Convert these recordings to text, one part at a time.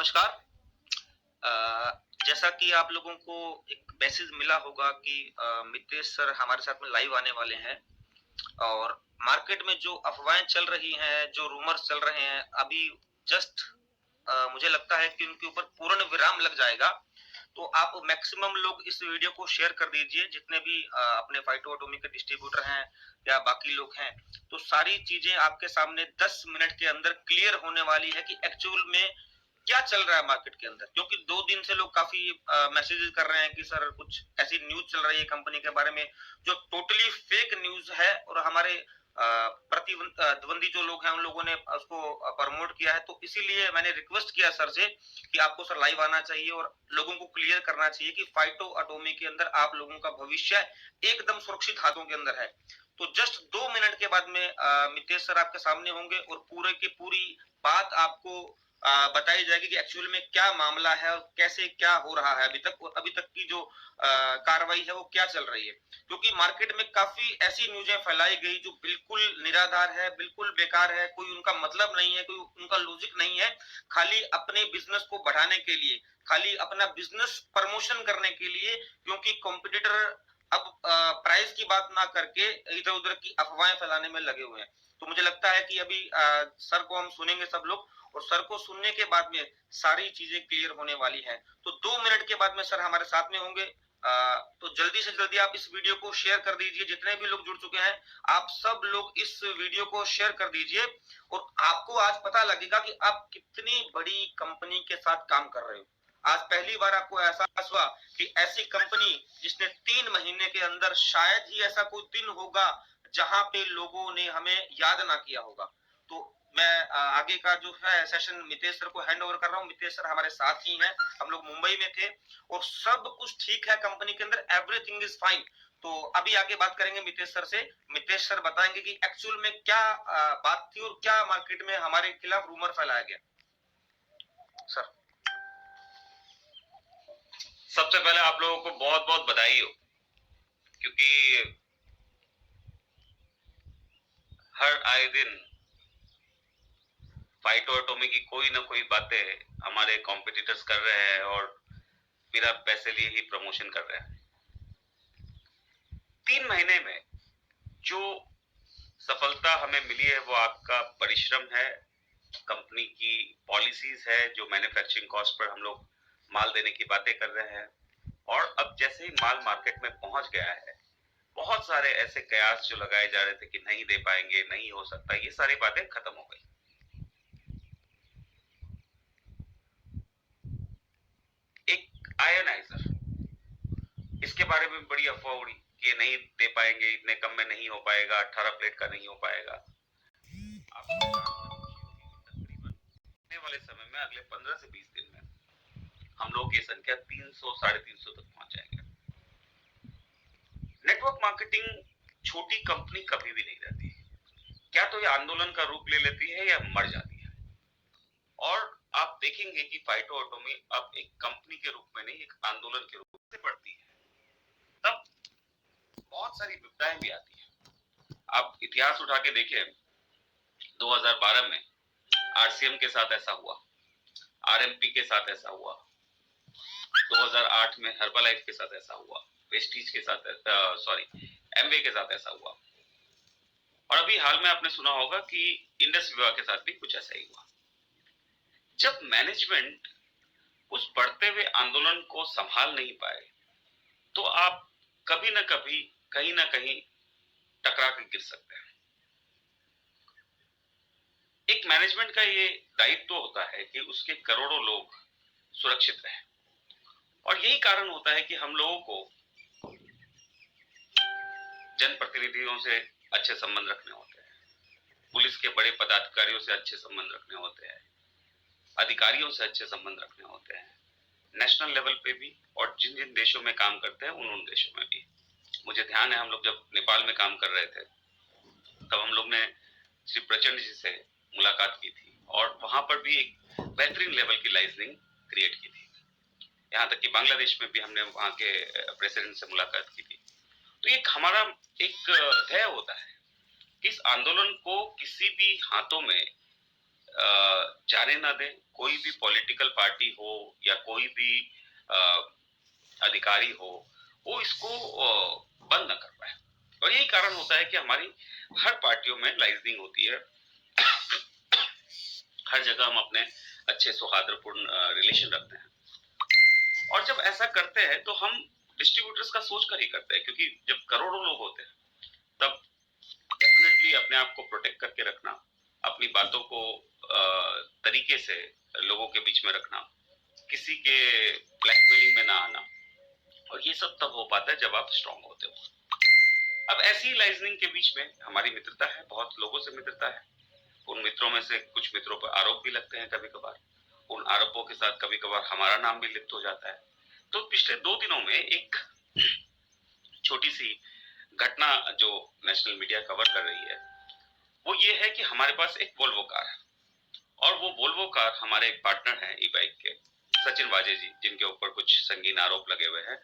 नमस्कार। जैसा कि आप लोगों को एक मैसेज मिला होगा कि मितेश सर हमारे साथ में लाइव आने वाले हैं और मार्केट में जो अफ़वाहें चल रही हैं, जो रूमर्स चल रहे हैं, अभी जस्ट मुझे लगता है कि उनके ऊपर पूर्ण विराम लग जाएगा। तो आप मैक्सिमम लोग इस वीडियो को शेयर कर दीजिए, जितने भी अपने फाइटो एटॉमिक के डिस्ट्रीब्यूटर हैं या बाकी लोग हैं। तो सारी चीज़ें आपके सामने 10 मिनट के अंदर क्लियर होने वाली है कि एक्चुअल में क्या चल रहा है मार्केट के अंदर। क्योंकि 2 दिन से लोग काफ़ी मैसेजेस कर रहे हैं कि सर कुछ ऐसी न्यूज़ चल रही है कंपनी के बारे में, जो टोटली फेक न्यूज़ है और हमारे द्वंदी जो लोग हैं उन लोगों ने उसको प्रमोट किया है। तो इसीलिए मैंने रिक्वेस्ट किया सर से कि आपको सर लाइव आना चाहिए और लोगों को क्लियर करना चाहिए कि फाइटो एटॉमी के अंदर आप लोगों का भविष्य एकदम सुरक्षित हाथों के अंदर है। तो जस्ट 2 मिनट के बाद में मितेश सर आपके सामने होंगे और पूरे की पूरी बात आपको बताई जाएगी कि एक्चुअल में क्या मामला है और कैसे क्या हो रहा है अभी तक की जो कार्रवाई है वो क्या चल रही है। क्योंकि मार्केट में काफ़ी ऐसी न्यूज़ें फैलाई गई जो बिल्कुल निराधार है, बिल्कुल बेकार है, कोई उनका मतलब नहीं है, कोई उनका लॉजिक नहीं है। खाली अपने बिज़नेस को बढ़ाने के लिए, खाली अपना बिज़नेस प्रमोशन करने के लिए, क्योंकि कॉम्पिटिटर अब प्राइस की बात ना करके इधर-उधर की अफ़वाहें फैलाने में लगे हुए हैं। तो मुझे लगता है कि अभी सर को हम सुनेंगे सब लोग और सर को सुनने के बाद में सारी चीज़ें क्लियर होने वाली हैं। तो 2 मिनट के बाद में सर हमारे साथ में होंगे। तो जल्दी से जल्दी आप इस वीडियो को शेयर कर दीजिए, जितने भी लोग जुड़ चुके हैं, आप सब लोग इस वीडियो को शेयर कर दीजिए और आपको आज पता लगेगा कि आप कितनी बड़ी कंपनी के साथ काम कर रहे हो। आज पहली बार आपको एहसास हुआ कि ऐसी कंपनी जिसने 3 महीने के अंदर शायद ही ऐसा कोई दिन होगा जहां पे लोगों ने हमें याद ना किया होगा। तो मैं आगे का जो है सेशन मितेश सर को हैंड ओवर कर रहा हूँ। मितेश सर हमारे साथ ही हैं, हम लोग मुंबई में थे और सब कुछ ठीक है कंपनी के अंदर, एवरीथिंग इज फाइन। तो अभी आगे बात करेंगे मितेश सर से। मितेश सर बताएंगे कि एक्चुअल में क्या बात थी और क्या मार्केट में हमारे खिलाफ रूमर फैलाया गया। सर, सबसे पहले आप लोगों को बहुत बहुत बधाई हो, क्योंकि हर आए दिन फाइटो एटॉमी की कोई ना कोई बातें हमारे कॉम्पिटिटर्स कर रहे हैं और मेरा पैसे लिए ही प्रमोशन कर रहे हैं। 3 महीने में जो सफलता हमें मिली है वो आपका परिश्रम है, कंपनी की पॉलिसीज है, जो मैन्युफैक्चरिंग कॉस्ट पर हम लोग माल देने की बातें कर रहे हैं। और अब जैसे ही माल मार्केट में पहुंच गया है, बहुत सारे ऐसे कयास जो लगाए जा रहे थे कि नहीं दे पाएंगे, नहीं हो सकता, ये सारी बातें खत्म हो गई। एक आयनाइजर, इसके बारे में बड़ी अफवाह उड़ी कि ये नहीं दे पाएंगे, इतने कम में नहीं हो पाएगा, 18 प्लेट का नहीं हो पाएगा। तकरीबन आने वाले समय में अगले 15 से 20 दिन में हम लोग ये संख्या 300 350 तक पहुंच जाएंगे। नेटवर्क मार्केटिंग छोटी कंपनी कभी भी नहीं रहती, क्या तो ये आंदोलन का रूप ले लेती है या मर जाती है। और आप देखेंगे कि फाइटो एटॉमी अब एक कंपनी के रूप में नहीं, एक आंदोलन के रूप में बढ़ती है। तब बहुत सारी विपदाएं भी आती है। आप इतिहास उठा के देखें, 2012 में आरसीएम के साथ ऐसा हुआ, आरएमपी के साथ ऐसा हुआ, 2008 में हर्बलाइफ के साथ ऐसा हुआ, वेस्टीज के साथ एमवे के साथ ऐसा हुआ, और अभी हाल में आपने सुना होगा कि इंडस विवा के साथ भी कुछ ऐसा ही हुआ। जब मैनेजमेंट उस बढ़ते हुए आंदोलन को संभाल नहीं पाए तो आप कभी ना कभी कहीं ना कहीं टकरा के गिर सकते हैं। एक मैनेजमेंट का ये दायित्व होता है कि उसके करोड़ों लोग सुरक्षित रहें, और यही कारण होता है कि हम लोगों को जनप्रतिनिधियों से अच्छे संबंध रखने होते हैं, पुलिस के बड़े पदाधिकारियों से अच्छे संबंध रखने होते हैं, अधिकारियों से अच्छे संबंध रखने होते हैं, नेशनल लेवल पे भी, और जिन जिन देशों में काम करते हैं उन देशों में भी। मुझे ध्यान है, हम लोग जब नेपाल में काम कर रहे थे तब हम लोग ने श्री प्रचंड जी से मुलाकात की थी और वहां पर भी एक बेहतरीन लेवल की लाइजनिंग क्रिएट की थी। यहाँ तक कि बांग्लादेश में भी हमने वहां के प्रेसिडेंट से मुलाकात की थी। तो एक हमारा एक ध्येय होता है कि इस आंदोलन को किसी भी हाथों में जाने ना दें, कोई भी पॉलिटिकल पार्टी हो या कोई भी अधिकारी हो, वो इसको बंद न कर पाए। और यही कारण होता है कि हमारी हर पार्टियों में लाइजनिंग होती है, हर जगह हम अपने अच्छे सौहार्दपूर्ण रिलेशन रखते हैं। और जब ऐसा करते हैं तो हम डिस्ट्रीब्यूटर्स का सोच कर ही करते हैं, क्योंकि जब करोड़ों लोग होते हैं तब डेफिनेटली अपने आप को प्रोटेक्ट करके रखना, अपनी बातों को तरीके से लोगों के बीच में रखना, किसी के ब्लैकमेलिंग में ना आना, और ये सब तब हो पाता है जब आप स्ट्रांग होते हो। अब ऐसी लाइजनिंग के बीच में हमारी मित्रता है, बहुत लोगों से मित्रता है। उन मित्रों में से कुछ मित्रों पर आरोप भी लगते हैं कभी कभार, उन आरोपों के साथ कभी कभार हमारा नाम भी लिप्त हो जाता है। तो पिछले 2 दिनों में एक छोटी सी घटना जो नेशनल मीडिया कवर कर रही है, वो ये है कि हमारे पास एक वोल्वो कार है, और वो वोल्वो कार हमारे एक पार्टनर हैं ई बाइक के, सचिन वाजे जी, जिनके ऊपर कुछ संगीन आरोप लगे हुए हैं।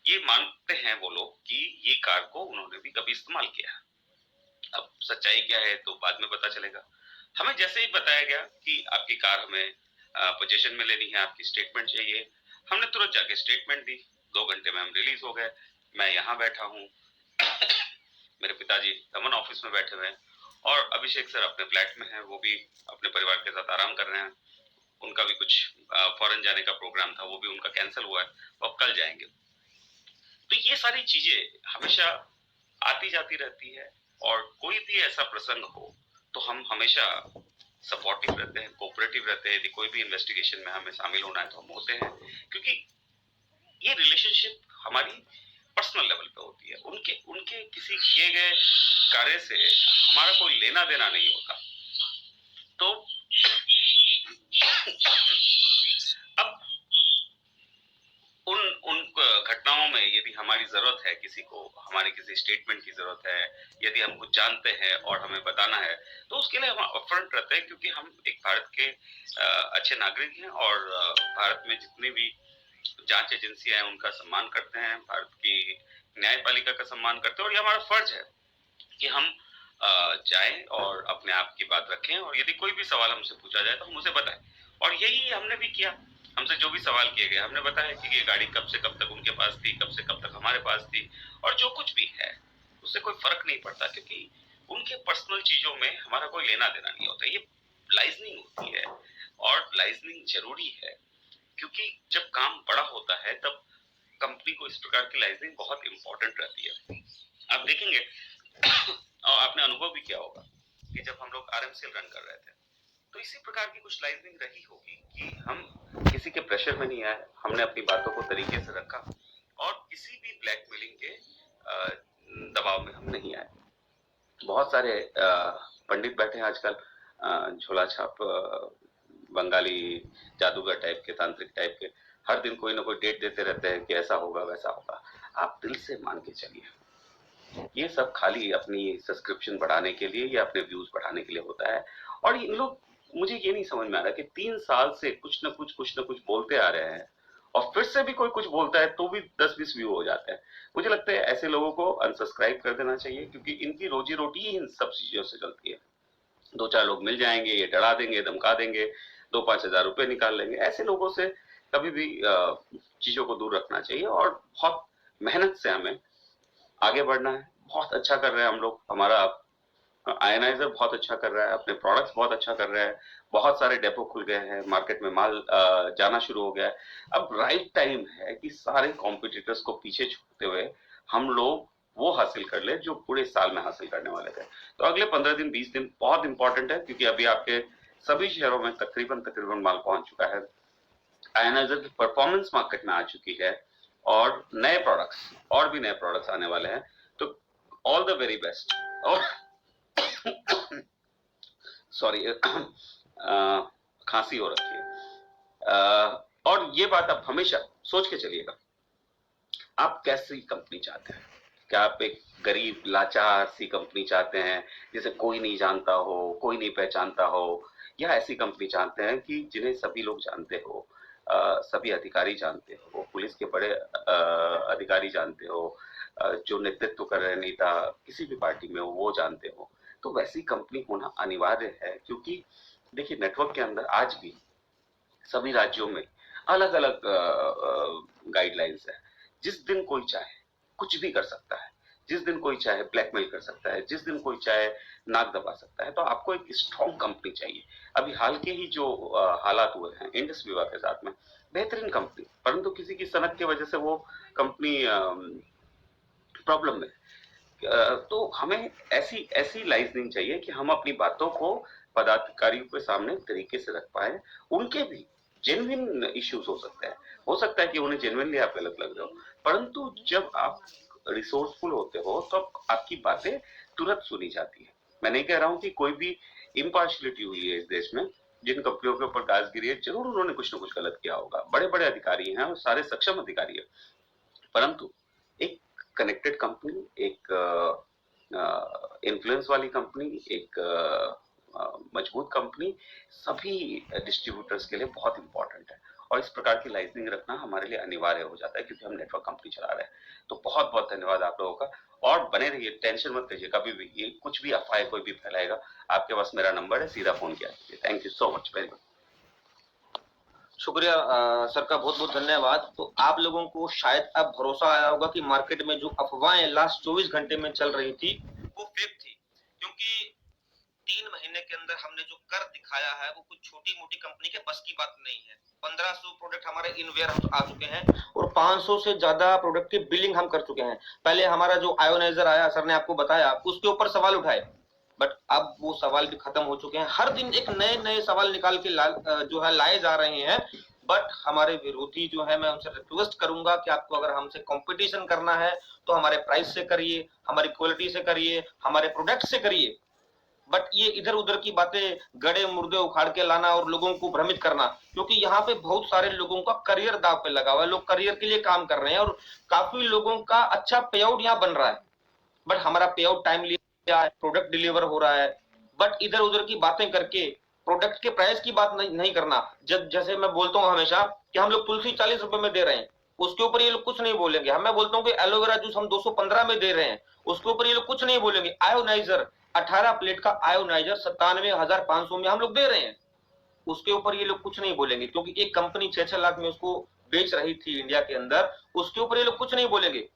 ये मानते हैं वो लोग कि ये कार को उन्होंने भी कभी इस्तेमाल किया है। अब सच्चाई क्या है तो बाद में पता चलेगा। हमें जैसे ही बताया गया कि आपकी कार हमें पोजीशन में लेनी है, आपकी स्टेटमेंट चाहिए, हमने तुरंत जाके स्टेटमेंट दी। 2 घंटे में हम रिलीज हो गए। मैं यहाँ बैठा हूँ, मेरे पिताजी दमन ऑफिस में बैठे हुए हैं, और अभिषेक सर अपने फ्लैट में हैं, वो भी अपने परिवार के साथ आराम कर रहे हैं। उनका भी कुछ फॉरेन जाने का प्रोग्राम था, वो भी उनका कैंसिल हुआ है, वो कल जाएंगे। तो ये सारी चीजें हमेशा आती जाती रहती है, और कोई भी ऐसा प्रसंग हो तो हम हमेशा सपोर्टिव रहते हैं, कोऑपरेटिव रहते हैं। यदि कोई भी इन्वेस्टिगेशन में हमें शामिल होना है तो हम होते हैं, क्योंकि ये रिलेशनशिप हमारी पर्सनल लेवल पे होती है। उनके उनके किसी किए गए कार्य से हमारा कोई लेना देना नहीं होता। तो अब उन उन घटनाओं में यदि हमारी जरूरत है, किसी को हमारे किसी स्टेटमेंट की जरूरत है, यदि हम कुछ जानते हैं और हमें बताना है, तो उसके लिए हम अपफ्रंट रहते हैं, क्योंकि हम एक भारत के अच्छे नागरिक हैं, और भारत में जितनी भी जांच एजेंसियां हैं उनका सम्मान करते हैं, भारत की न्यायपालिका का सम्मान करते हैं, और ये हमारा फर्ज है कि हम जाएं और अपने आप की बात रखें, और यदि कोई भी सवाल हमसे पूछा जाए तो हम उसे बताएं। और यही हमने भी किया। हमसे जो भी सवाल किए गए हमने बताया कि ये गाड़ी कब से कब तक उनके पास थी, कब से कब तक हमारे पास थी, और जो कुछ भी है उससे कोई फर्क नहीं पड़ता, क्योंकि उनके पर्सनल चीजों में हमारा कोई लेना देना नहीं होता। ये लाइजनिंग होती है, और लाइजनिंग जरूरी है, क्योंकि जब काम बड़ा होता है तब कंपनी को इस प्रकार की लाइजनिंग बहुत इंपॉर्टेंट रहती है। आप देखेंगे और आपने अनुभव भी किया होगा कि जब हम लोग आरएमसीएल रन कर रहे थे तो इसी प्रकार की कुछ लाइजनिंग रही होगी कि हम किसी के प्रेशर में नहीं आए, हमने अपनी बातों को तरीके से रखा, और किसी भी ब्लैकमेलिंग के दबाव में हम नहीं आए। बहुत सारे पंडित बैठे हैं आजकल, झोला छाप बंगाली जादूगर टाइप के, तांत्रिक टाइप के, हर दिन कोई ना कोई डेट देते रहते हैं कि ऐसा होगा वैसा होगा। आप दिल से मान के चलिए, ये सब खाली अपनी सब्सक्रिप्शन बढ़ाने के लिए या अपने व्यूज बढ़ाने के लिए होता है। और इन लोग, मुझे ये नहीं समझ में आ रहा कि 3 साल से कुछ ना कुछ बोलते आ रहे हैं, और फिर से भी कोई कुछ बोलता है तो भी 10-20 व्यू हो जाते हैं। मुझे लगता है ऐसे लोगों को अनसब्सक्राइब कर देना चाहिए, क्योंकि इनकी रोजी रोटी ही इन सब चीजों से चलती है। 2-4 लोग मिल जाएंगे, ये डरा देंगे, धमका देंगे, 2-5 हजार रुपए निकाल लेंगे। ऐसे लोगों से कभी भी चीजों को दूर रखना चाहिए, और बहुत मेहनत से हमें आगे बढ़ना है। बहुत अच्छा कर रहे हैं हम लोग, हमारा आयनाइजर बहुत अच्छा कर रहा है, अपने प्रोडक्ट्स बहुत अच्छा कर रहा है, बहुत सारे डेपो खुल गए हैं, मार्केट में माल जाना शुरू हो गया है। अब राइट टाइम है कि सारे कॉम्पिटिटर्स को पीछे छोड़ते हुए हम लोग वो हासिल कर ले जो पूरे साल में हासिल करने वाले थे। तो अगले 15 दिन 20 दिन बहुत इंपॉर्टेंट है, क्योंकि अभी आपके सभी शहरों में तकरीबन माल पहुंच चुका है, आयनाइजर की परफॉर्मेंस मार्केट में आ चुकी है, और नए प्रोडक्ट्स, और भी नए प्रोडक्ट्स आने वाले हैं। तो ऑल द वेरी बेस्ट। और सॉरी खांसी हो रखी है। और ये बात आप हमेशा सोच के चलिएगा, आप कैसी कंपनी चाहते हैं? क्या आप एक गरीब लाचार सी कंपनी चाहते हैं जिसे कोई नहीं जानता हो, कोई नहीं पहचानता हो, या ऐसी कंपनी चाहते हैं कि जिन्हें सभी लोग जानते हो, सभी अधिकारी जानते हो, पुलिस के बड़े अधिकारी जानते हो, जो नेतृत्व कर रहे नेता किसी भी पार्टी में हो वो जानते हो? तो वैसी कंपनी होना अनिवार्य है, क्योंकि देखिए नेटवर्क के अंदर आज भी सभी राज्यों में अलग-अलग गाइडलाइंस है। जिस दिन कोई चाहे कुछ भी कर सकता है, जिस दिन कोई चाहे ब्लैकमेल कर सकता है, जिस दिन कोई चाहे नाक दबा सकता है, तो आपको एक स्ट्रॉन्ग कंपनी चाहिए। अभी हाल के ही जो हालात हुए हैं इंडस विवा के साथ में, बेहतरीन कंपनी, परंतु किसी की सनक की वजह से वो कंपनी प्रॉब्लम में। तो हमें ऐसी ऐसी लाइसेंसिंग चाहिए कि हम अपनी बातों को पदाधिकारियों के सामने तरीके से रख पाए। उनके भी जेन्युइन इश्यूज हो सकता है कि उन्हें जेन्युइनली आप गलत लग रहे हो, परंतु जब आप रिसोर्सफुल होते हो तो आपकी बातें तुरंत सुनी जाती है। मैं नहीं कह रहा हूं कि कोई भी इम्पार्शलिटी हुई है इस देश में, जिन कंपनियों के ऊपर गाज गिरी है जरूर उन्होंने कुछ ना कुछ गलत किया होगा, बड़े बड़े अधिकारी हैं और सारे सक्षम अधिकारी है, परंतु एक कनेक्टेड कंपनी, एक इन्फ्लुएंस वाली कंपनी, एक मजबूत कंपनी सभी डिस्ट्रीब्यूटर्स के लिए बहुत इंपॉर्टेंट है, और इस प्रकार की लाइसेंसिंग रखना हमारे लिए अनिवार्य हो जाता है क्योंकि हम नेटवर्क कंपनी चला रहे हैं। तो बहुत बहुत धन्यवाद आप लोगों का, और बने रहिए, टेंशन मत लीजिए, कभी भी ये कुछ भी अफवाह कोई भी फैलाएगा, आपके पास मेरा नंबर है, सीधा फोन किया कीजिए। Thank you so much, very much. शुक्रिया सर का बहुत बहुत धन्यवाद। तो आप लोगों को शायद अब भरोसा आया होगा कि मार्केट में जो अफवाहें लास्ट 24 घंटे में चल रही थी वो फेक थी, क्योंकि 3 महीने के अंदर हमने जो कर दिखाया है वो कुछ छोटी मोटी कंपनी के बस की बात नहीं है। 1500 प्रोडक्ट हमारे इन वेयर हाउस आ चुके हैं और 500 से ज्यादा प्रोडक्ट की बिलिंग हम कर चुके हैं। पहले हमारा जो आयोनाइजर आया, सर ने आपको बताया, उसके ऊपर सवाल उठाए, बट अब वो सवाल भी खत्म हो चुके हैं। हर दिन एक नए नए सवाल निकाल के जो है लाए जा रहे हैं। बट हमारे विरोधी जो है, मैं उनसे रिक्वेस्ट करूंगा कि आपको अगर हमसे कंपटीशन करना है तो हमारे प्राइस से करिए, हमारी क्वालिटी से करिए, हमारे प्रोडक्ट से करिए। बट ये इधर उधर की बातें, गड़े मुर्दे उखाड़ के लाना और लोगों को भ्रमित करना, क्योंकि यहाँ पे बहुत सारे लोगों का करियर दाव पे लगा हुआ है, लोग करियर के लिए काम कर रहे हैं और काफी लोगों का अच्छा पे आउट यहाँ बन रहा है। बट हमारा पे आउट टाइमली, प्रोडक्ट डिलीवर हो रहा है, बट इधर उधर की बातें करके प्रोडक्ट के प्राइस की बात नहीं करना। जब जैसे मैं बोलता हूँ हमेशा कि हम लोग तुलसी 40 रुपए में दे रहे हैं, उसके ऊपर ये लोग कुछ नहीं बोलेंगे। हम मैं बोलता हूँ कि एलोवेरा जूस हम 215 में दे रहे हैं, उसके ऊपर ये लोग कुछ नहीं बोलेंगे। आयोनाइजर 18 प्लेट का आयोनाइजर 97,500 में हम लोग दे रहे हैं, उसके ऊपर ये लोग कुछ नहीं बोलेंगे, क्योंकि एक कंपनी 6-6 लाख में उसको बेच रही थी इंडिया के अंदर, उसके ऊपर ये लोग कुछ नहीं बोलेंगे।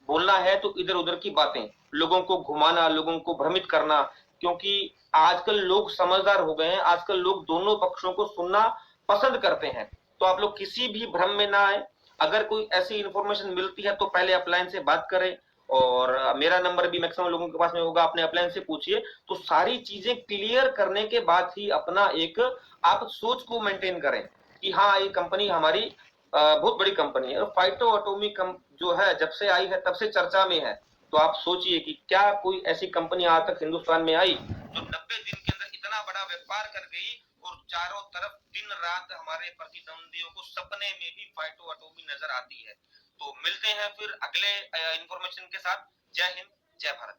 बोलना है तो इधर उधर की बातें, लोगों को घुमाना, लोगों को भ्रमित करना, क्योंकि आजकल लोग समझदार हो गए हैं, आजकल लोग दोनों पक्षों को सुनना पसंद करते हैं। तो आप लोग किसी भी भ्रम में ना आए। अगर कोई ऐसी इंफॉर्मेशन मिलती है तो पहले अपलाइन से बात करें, और मेरा नंबर भी मैक्सिमम लोगों के पास में होगा, अपने अपलाइन से पूछिए। तो सारी चीजें क्लियर करने के बाद ही अपना एक आप सोच को मेंटेन करें कि हाँ ये कंपनी हमारी बहुत बड़ी कंपनी है। फाइटो एटॉमिक जो है जब से आई है तब से चर्चा में है। तो आप सोचिए कि क्या कोई ऐसी कंपनी आज तक हिंदुस्तान में आई जो 90 दिन के अंदर इतना बड़ा व्यापार कर गई और चारों तरफ दिन रात हमारे प्रतिद्वंदियों को सपने में भी फाइटो एटॉमी नजर आती है। तो मिलते हैं फिर अगले इंफॉर्मेशन के साथ। जय हिंद, जय भारत।